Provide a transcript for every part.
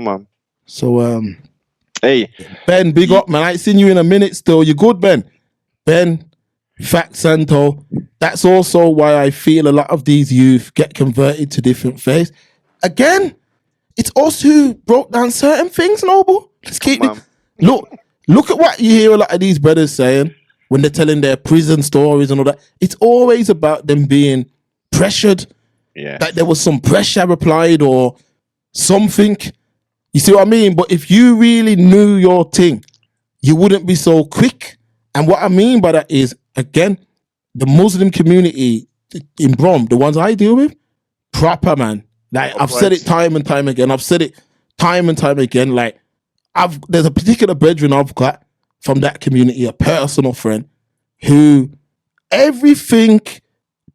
Come on. So, Hey, Ben, big up, man. I ain't seen you in a minute still. You good, Ben? Ben, Fact Santo. That's also why I feel a lot of these youth get converted to different faiths. Again, it's us who broke down certain things, Noble. Let's keep it. Look at what you hear a lot of these brothers saying when they're telling their prison stories and all that. It's always about them being pressured. Yeah. Like there was some pressure applied or something. You see what I mean? But if you really knew your thing, you wouldn't be so quick. And what I mean by that is, again, the Muslim community in Brom, the ones I deal with, proper, man. Like I've said it time and time again. Like there's a particular brethren I've got from that community, a personal friend, who everything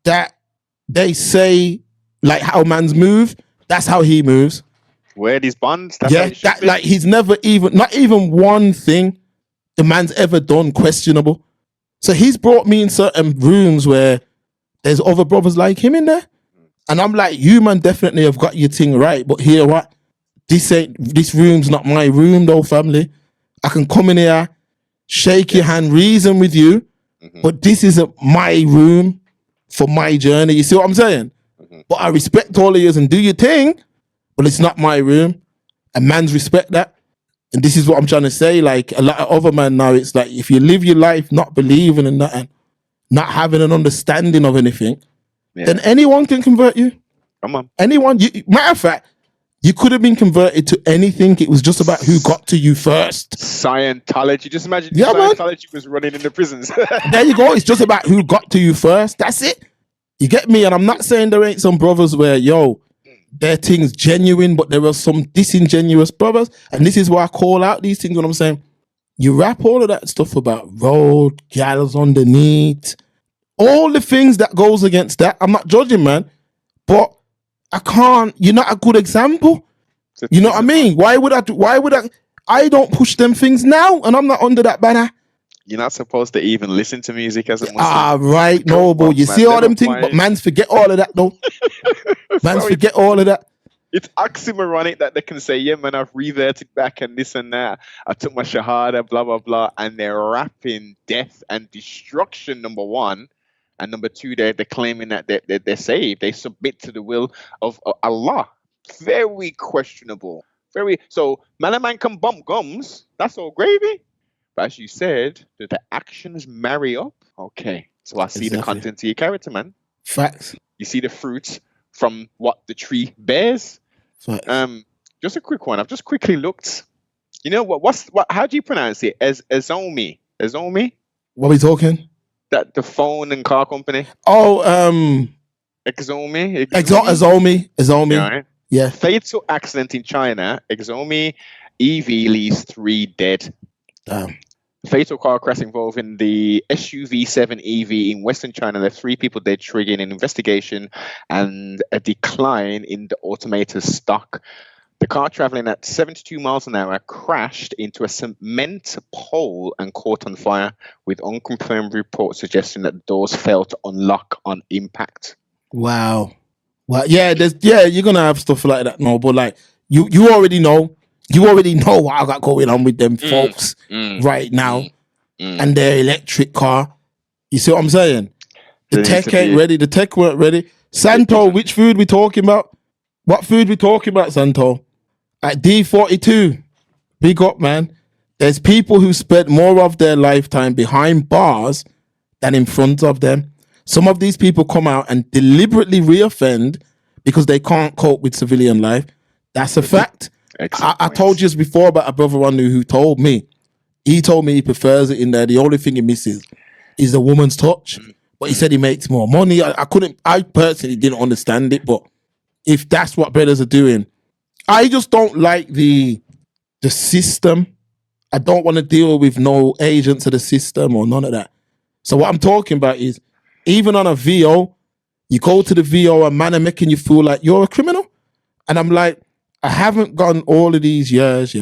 that they say, like how man's move, that's how he moves. Wear these bonds. Like he's never not even one thing the man's ever done questionable. So he's brought me in certain rooms where there's other brothers like him in there. And I'm like, you man definitely have got your thing right. But here what? This room's not my room though, family. I can come in here, shake your hand, reason with you, but this isn't my room for my journey. You see what I'm saying? But I respect all of you and do your thing, but it's not my room. And man's respect that. And this is what I'm trying to say. Like a lot of other men now, it's like if you live your life not believing in nothing, not having an understanding of anything, then anyone can convert you. Come on. Anyone. Matter of fact, you could have been converted to anything. It was just about who got to you first. Scientology. Just imagine Scientology was running in the prisons. There you go. It's just about who got to you first. That's it. You get me? And I'm not saying there ain't some brothers where, their thing's genuine, but there are some disingenuous brothers. And this is why I call out these things when I'm saying, you rap all of that stuff about road, gals underneath, all the things that goes against that. I'm not judging, man, but I can't, you're not a good example. You know what I mean? Why would I don't push them things now and I'm not under that banner. You're not supposed to even listen to music as a Muslim. Right, Noble. You see all them things, but mans forget all of that though. Mans forget all of that. It's oxymoronic that they can say, yeah, man, I've reverted back and this and that. I took my shahada, blah, blah, blah. And they're rapping death and destruction, number one. And number two, they're claiming that they're saved. They submit to the will of Allah. Very questionable. So, man can bump gums. That's all gravy. But as you said, do the actions marry up? Okay. So I see the content of your character, man. Facts. You see the fruits from what the tree bears. Facts. Just a quick one. I've just quickly looked. You know what? How do you pronounce it? Ezomi. What are we talking? That the phone and car company. Oh, Exomi. Exomi. Right. Yeah. Fatal accident in China. Exomi EV leaves 3 dead. Damn. Fatal car crash involving the SUV 7 EV in Western China left 3 people dead, triggering an investigation and a decline in the automaker's stock. The car traveling at 72 miles an hour crashed into a cement pole and caught on fire, with unconfirmed reports suggesting that the doors failed to unlock on impact. Wow. Well, yeah, you're gonna have stuff like that, no, but like you already know. You already know what I got going on with them folks right now and their electric car. You see what I'm saying? The tech ain't ready. The tech weren't ready. Santo, which food we talking about? What food we talking about, Santo? At D42, big up, man. There's people who spent more of their lifetime behind bars than in front of them. Some of these people come out and deliberately reoffend because they can't cope with civilian life. That's a fact. I told you before about a brother I knew who told me. He told me he prefers it in there. The only thing he misses is the woman's touch. But he said he makes more money. I personally didn't understand it. But if that's what brothers are doing, I just don't like the system. I don't want to deal with no agents of the system or none of that. So what I'm talking about is, even on a VO, you go to the VO and man are making you feel like you're a criminal. And I'm like, I haven't gone all of these years,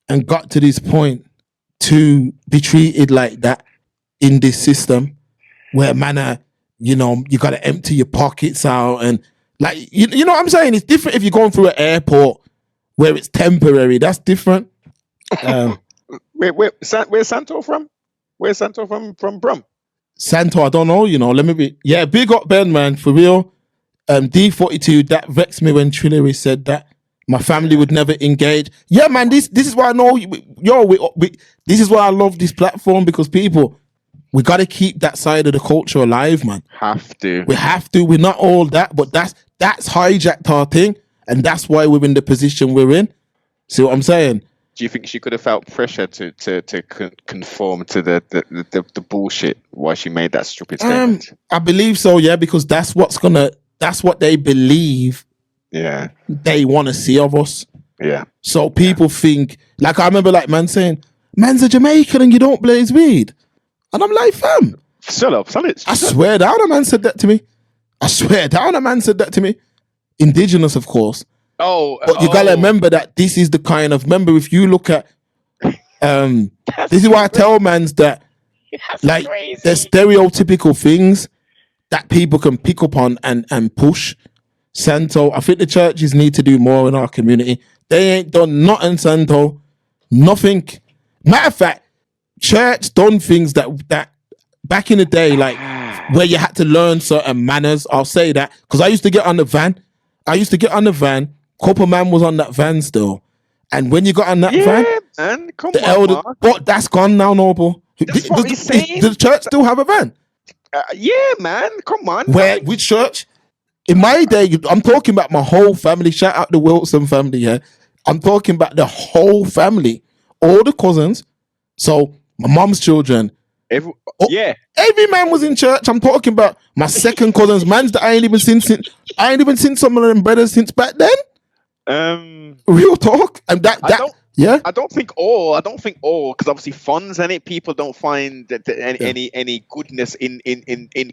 and got to this point to be treated like that in this system where man, you got to empty your pockets out and like, you know what I'm saying? It's different if you're going through an airport where it's temporary. That's different. Where's Santo from? Where's Santo from Brum? Santo, I don't know, let me be. Yeah, big up Ben, man, for real. D42, that vexed me when Trillery said that my family would never engage. Yeah, man, this is why I know, this is why I love this platform, because people, we got to keep that side of the culture alive, man. We have to. We're not all that, but that's hijacked our thing, and that's why we're in the position we're in. See what I'm saying? Do you think she could have felt pressure to conform to the bullshit while she made that stupid statement? I believe so, yeah, because that's what they believe. Yeah, they want to see of us. Yeah. So people think, like, I remember like man saying, "Man's a Jamaican and you don't blaze weed," and I'm like, "Fam, shut up, son." I swear down, a man said that to me. I swear down, a man said that to me. Indigenous, of course. But you gotta remember that this is the kind of, remember, if you look at this is why I tell mans that like crazy. There's stereotypical things that people can pick up on and push. Santo, I think the churches need to do more in our community. They ain't done nothing, Santo. Nothing. Matter of fact, church done things that back in the day, like where you had to learn certain manners. I'll say that because I used to get on the van. Couple man was on that van still, and when you got on that van, man, come the on, elder, but that's gone now, Noble. Does the church still have a van? Yeah, man, come on. Where? Which church? In my day, I'm talking about my whole family. Shout out the Wilson family, yeah. I'm talking about the whole family, all the cousins. So my mom's children. Every man was in church. I'm talking about my second cousins, mans that I ain't even seen some of them brothers since back then. Real talk. And I don't think all, because obviously funds and people don't find that any goodness in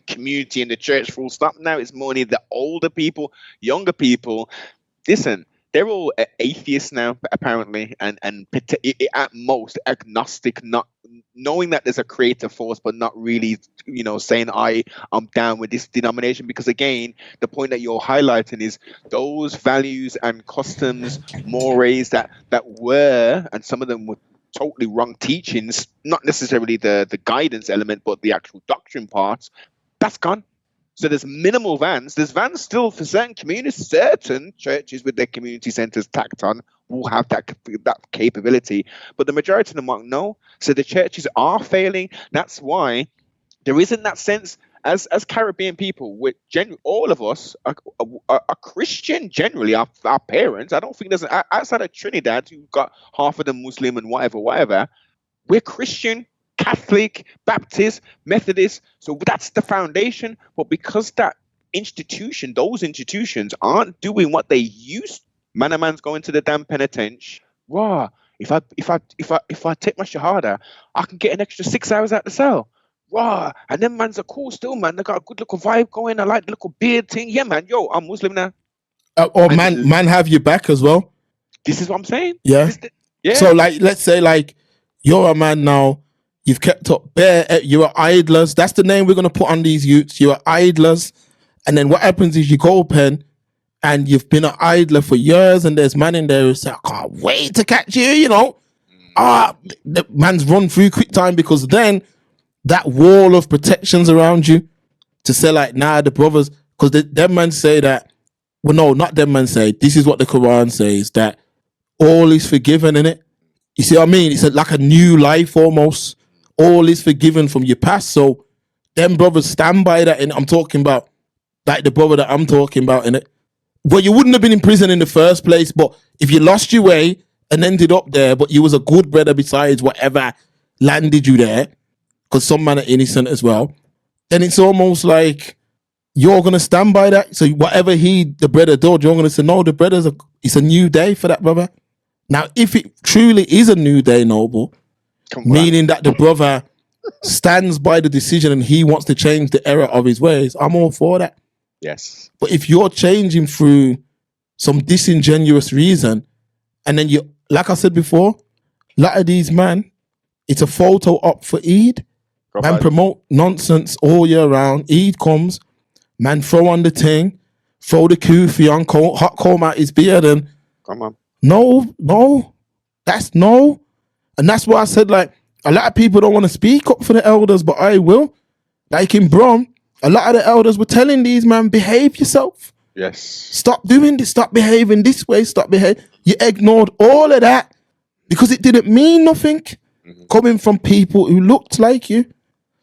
community in the church. Full stop. Now it's more the older people, younger people. Listen, they're all atheists now, apparently, and at most agnostic, not knowing that there's a creative force, but not really, saying I'm down with this denomination. Because again, the point that you're highlighting is those values and customs, mores that were, and some of them were totally wrong teachings, not necessarily the guidance element, but the actual doctrine parts, that's gone. So there's minimal vans. There's vans still for certain communities. Certain churches with their community centers tacked on will have that capability, but the majority of them won't know. So the churches are failing. That's why there isn't that sense as Caribbean people. All of us are Christian generally. Our parents. I don't think there's outside of Trinidad, who've got half of them Muslim and whatever. We're Christian, Catholic, Baptist, Methodist. So that's the foundation. But because those institutions aren't doing what they used, man's going to the damn penitentiary. Wow, if I take my shahada, I can get an extra 6 hours out the cell. Wow, and them mans are cool still, man. They got a good little vibe going. I like the little beard thing. Yeah, man. Yo, I'm Muslim now. Man have your back as well. This is what I'm saying. Yeah. So like, let's say like you're a man now. You've kept up bare. You're idlers. That's the name we're gonna put on these youths. You're idlers, and then what happens is you go pen, and you've been an idler for years, and there's man in there who say, "I can't wait to catch you." The man's run through quick time, because then that wall of protections around you to say like, nah, the brothers, because them man say that. Well, no, not them man say. This is what the Quran says, that all is forgiven in it. You see what I mean? It's like a new life almost. All is forgiven from your past. So them brothers stand by that. And I'm talking about like the brother that I'm talking about in it. Well, you wouldn't have been in prison in the first place, but if you lost your way and ended up there, but you was a good brother besides whatever landed you there, because some men are innocent as well, then it's almost like you're going to stand by that. So whatever the brother did, you're going to say, no, it's a new day for that brother. Now, if it truly is a new day, Noble, meaning that the brother stands by the decision and he wants to change the error of his ways, I'm all for that. Yes. But if you're changing through some disingenuous reason, and then you, like I said before, a lot of these man, it's a photo op for Eid. Man promote nonsense all year round. Eid comes, man throw on the thing, throw the kufi on, hot comb out his beard, and come on. No. That's no. And that's why I said, like, a lot of people don't want to speak up for the elders, but I will. Like in Brom, a lot of the elders were telling these man, behave yourself. Yes. Stop doing this. Stop behaving this way. Stop behaving. You ignored all of that because it didn't mean nothing coming from people who looked like you.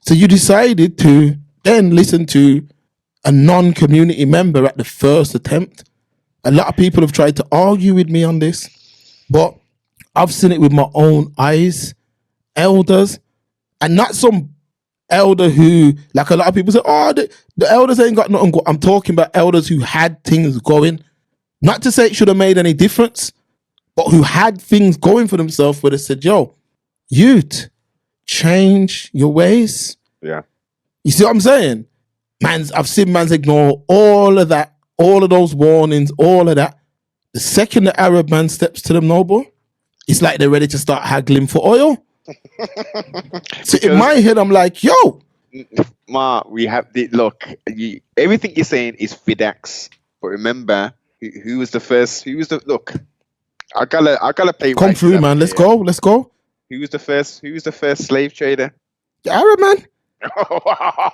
So you decided to then listen to a non-community member at the first attempt. A lot of people have tried to argue with me on this, but I've seen it with my own eyes. Elders, and not some elder who, like a lot of people say, oh, the elders ain't got nothing. I'm talking about elders who had things going. Not to say it should have made any difference, but who had things going for themselves where they said, yo, youth, change your ways. Yeah. You see what I'm saying? I've seen mans ignore all of that, all of those warnings, all of that. The second the Arab man steps to them, noble, it's like they're ready to start haggling for oil. So in my head, I'm like, yo. Ma, we have the look, everything you're saying is Fidax. But remember, who was the first? Who was the look? I gotta play. Come through, man. Let's go. Let's go. Who was the first? Who was the first slave trader? The Arab man.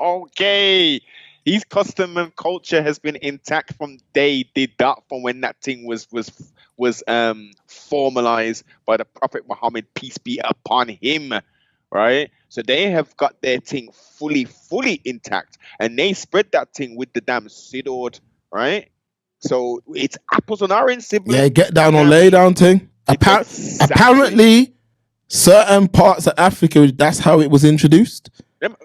Okay, his custom and culture has been intact from day did that from when that thing was formalized by the Prophet Muhammad, peace be upon him. Right, so they have got their thing fully intact, and they spread that thing with the damn sidord, right? So it's apples and oranges. Yeah, get down or lay down thing. Apparently, certain parts of Africa, that's how it was introduced.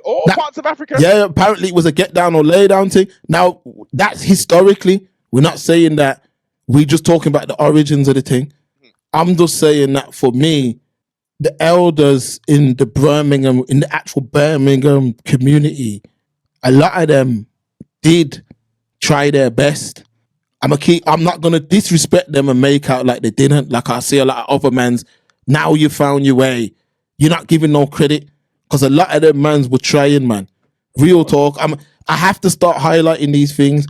All parts of Africa. Yeah, apparently it was a get down or lay down thing. Now, that's historically. We're not saying that. We're just talking about the origins of the thing. I'm just saying that for me, the elders in the actual Birmingham community, a lot of them did try their best. I'm not gonna disrespect them and make out like they didn't. Like I see a lot of other mans. Now you found your way. You're not giving no credit because a lot of them mans were trying, man. Real talk. I have to start highlighting these things.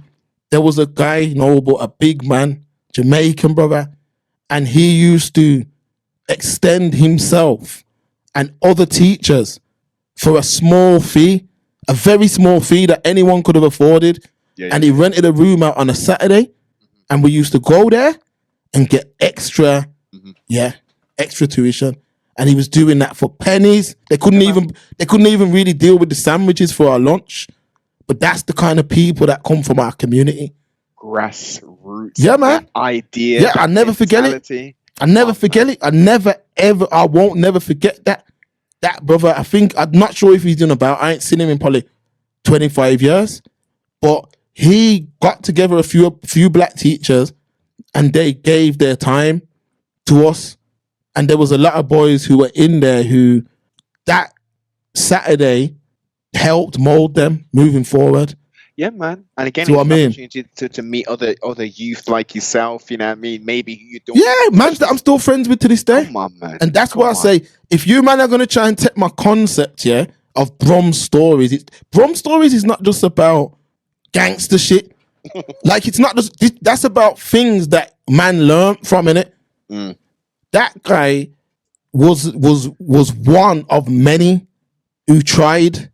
There was a guy, but a big man, Jamaican brother, and he used to extend himself and other teachers for a small fee, a very small fee that anyone could have afforded. And he rented a room out on a Saturday, and we used to go there and get extra tuition. And he was doing that for pennies. They couldn't even really deal with the sandwiches for our lunch. But that's the kind of people that come from our community. Grassroots. Yeah, man. That idea. Yeah, I never forget it. I never forget it. I won't never forget that. That brother, I'm not sure if he's doing about. I ain't seen him in probably 25 years. But he got together a few black teachers and they gave their time to us. And there was a lot of boys who were in there who that Saturday helped mold them moving forward. Yeah, man. And again, it's an opportunity to meet other youth like yourself, you know what I mean? Maybe you don't. Yeah, man, that I'm still friends with to this day. Come on, man. And that's why I say, if you man are going to try and take my concept, of Brom stories, Brom stories is not just about gangster shit. Like, it's not just, that's about things that man learned from, innit? That guy was one of many who tried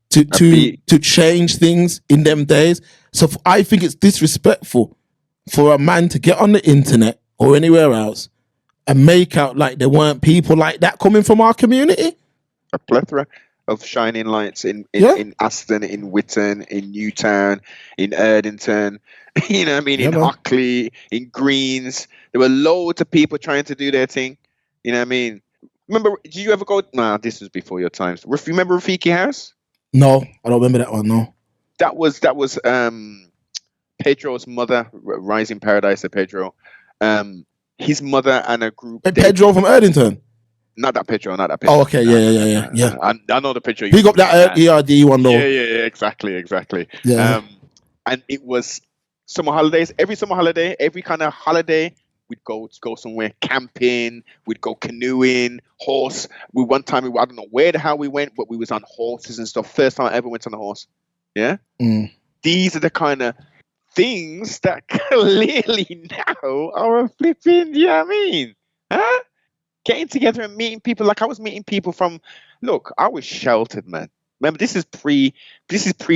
to change things in them days. So I think it's disrespectful for a man to get on the internet or anywhere else and make out like there weren't people like that coming from our community. A plethora of shining lights in Aston, in Witton, in Newtown, in Erdington, you know what I mean, in Hockley, in Greens. There were loads of people trying to do their thing. You know what I mean? Remember, did you ever go? Nah, this was before your times. Remember Rafiki House? No, I don't remember that one. No, that was Pedro's mother, Rising Paradise of Pedro. His mother and a group. Pedro from Erdington. Not that Pedro. Oh, okay, yeah. I know the Pedro. Big up that ERD one though. Yeah, exactly. Yeah. And it was summer holidays. Every summer holiday, every kind of holiday, we'd go somewhere camping. We'd go canoeing, horse. One time, I don't know where the hell we went, but we was on horses and stuff. First time I ever went on a horse. Yeah. These are the kind of things that clearly now are a flipping, you know what I mean? Huh? Getting together and meeting people. Like I was meeting people from, look, I was sheltered, man. Remember, this is pre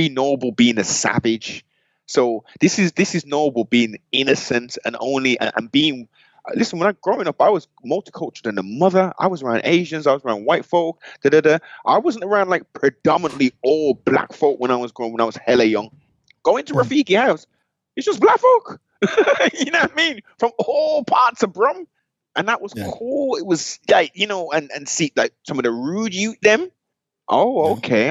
Noble being a savage. So this is Noble being innocent and only and being. Listen, when I growing up, I was multicultural than a mother. I was around Asians, I was around white folk. Da da da. I wasn't around like predominantly all black folk when I was growing. When I was hella young, going to Mm. Rafiki house, it's just black folk. You know what I mean? From all parts of Brum. And that was Yeah. cool. It was like, and see like some of the rude youth them. Oh, Yeah. okay.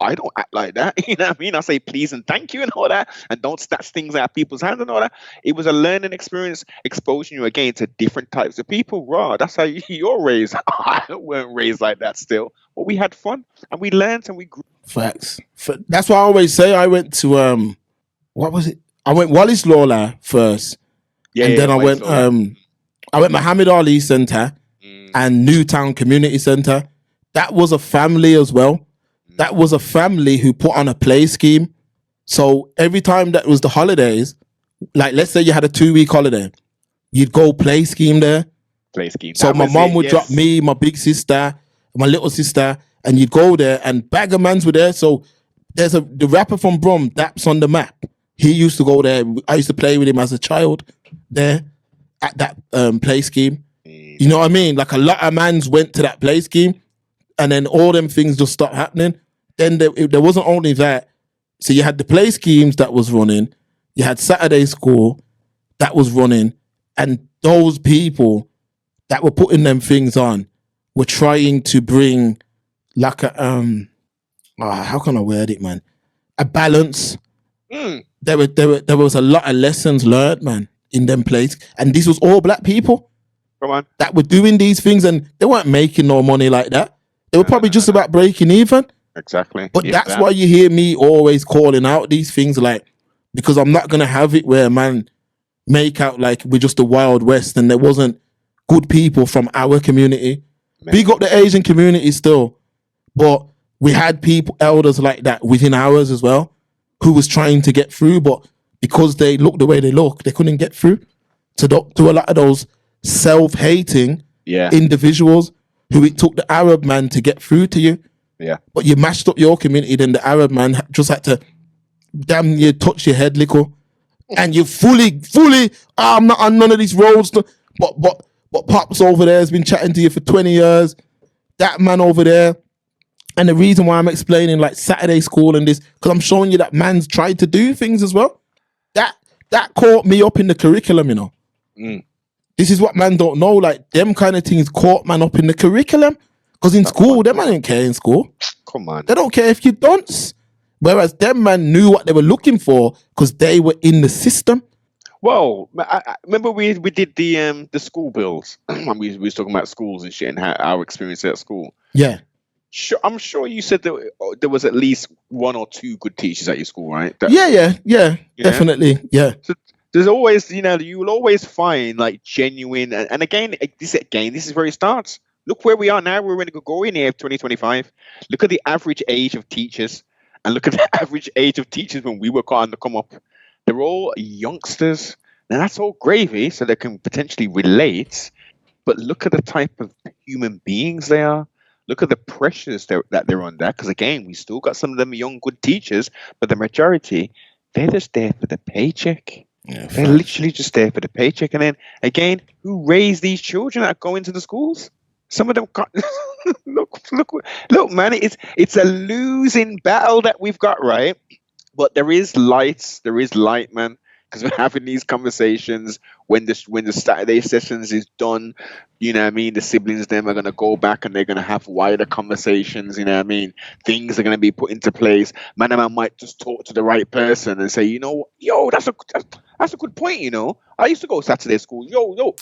I don't act like that. You know what I mean? I say please and thank you and all that, and don't snatch things out of people's hands and all that. It was a learning experience, exposing you again to different types of people. Raw. That's how you're raised. I weren't raised like that still, but we had fun and we learned and we grew. Facts. That's why I always say I went to what was it? I went Wallace Lawler first, and then I went Muhammad Ali Centre and Newtown Community Centre. That was a family as well. That was a family who put on a play scheme. So every time that was the holidays, like let's say you had a 2-week holiday, you'd go play scheme there. Play scheme. So my mom would drop me, my big sister, my little sister, and you'd go there and bag of mans were there. So there's the rapper from Brum, Daps on the Map. He used to go there. I used to play with him as a child there at that play scheme. You know what I mean? Like a lot of mans went to that play scheme, and then all them things just stopped happening. Then there wasn't only that. So you had the play schemes that was running. You had Saturday school that was running. And those people that were putting them things on were trying to bring like a, how can I word it, man? A balance. There was a lot of lessons learned, man, in them plays. And this was all black people. Come on. That were doing these things, and they weren't making no money like that. They were probably just about breaking even. Exactly. But that's why you hear me always calling out these things, like, because I'm not gonna have it where man make out like we're just the Wild West and there wasn't good people from our community. Big up the Asian community still, but we had people, elders like that within ours as well, who was trying to get through, but because they look the way they look, they couldn't get through to a lot of those self-hating individuals who it took the Arab man to get through to you. Yeah. But you mashed up your community, then the Arab man just had to damn near touch your head, little. And you fully, I'm not on none of these roads. But Pops over there has been chatting to you for 20 years. That man over there. And the reason why I'm explaining like Saturday school and this, because I'm showing you that man's tried to do things as well. That caught me up in the curriculum, you know. This is what man don't know. Like them kind of things caught man up in the curriculum. Because in school, them man didn't care in school. Come on. They don't care if you dunce. Whereas them man knew what they were looking for because they were in the system. Well, I remember we did the school bills. we was talking about schools and shit and how our experience at school. Yeah. Sure, I'm sure you said that there was at least 1 or 2 good teachers at your school, right? Yeah, definitely. Yeah. So there's always, you will always find like genuine, and again, this is where it starts. Look where we are now. We're going to go in here 2025. Look at the average age of teachers, and look at the average age of teachers when we were trying to come up. They're all youngsters. Now that's all gravy, so they can potentially relate. But look at the type of human beings they are. Look at the pressures that they're under. Because again, we still got some of them young, good teachers, but the majority, they're just there for the paycheck. Yeah, they're literally just there for the paycheck. And then again, who raised these children that go into the schools? Some of them got look, man, it's a losing battle that we've got, right? But there is light, man, because we're having these conversations when the Saturday sessions is done. You know what I mean? The siblings them are gonna go back and they're gonna have wider conversations. You know what I mean? Things are gonna be put into place. Man might just talk to the right person and say, that's a good point. I used to go Saturday school. Yo,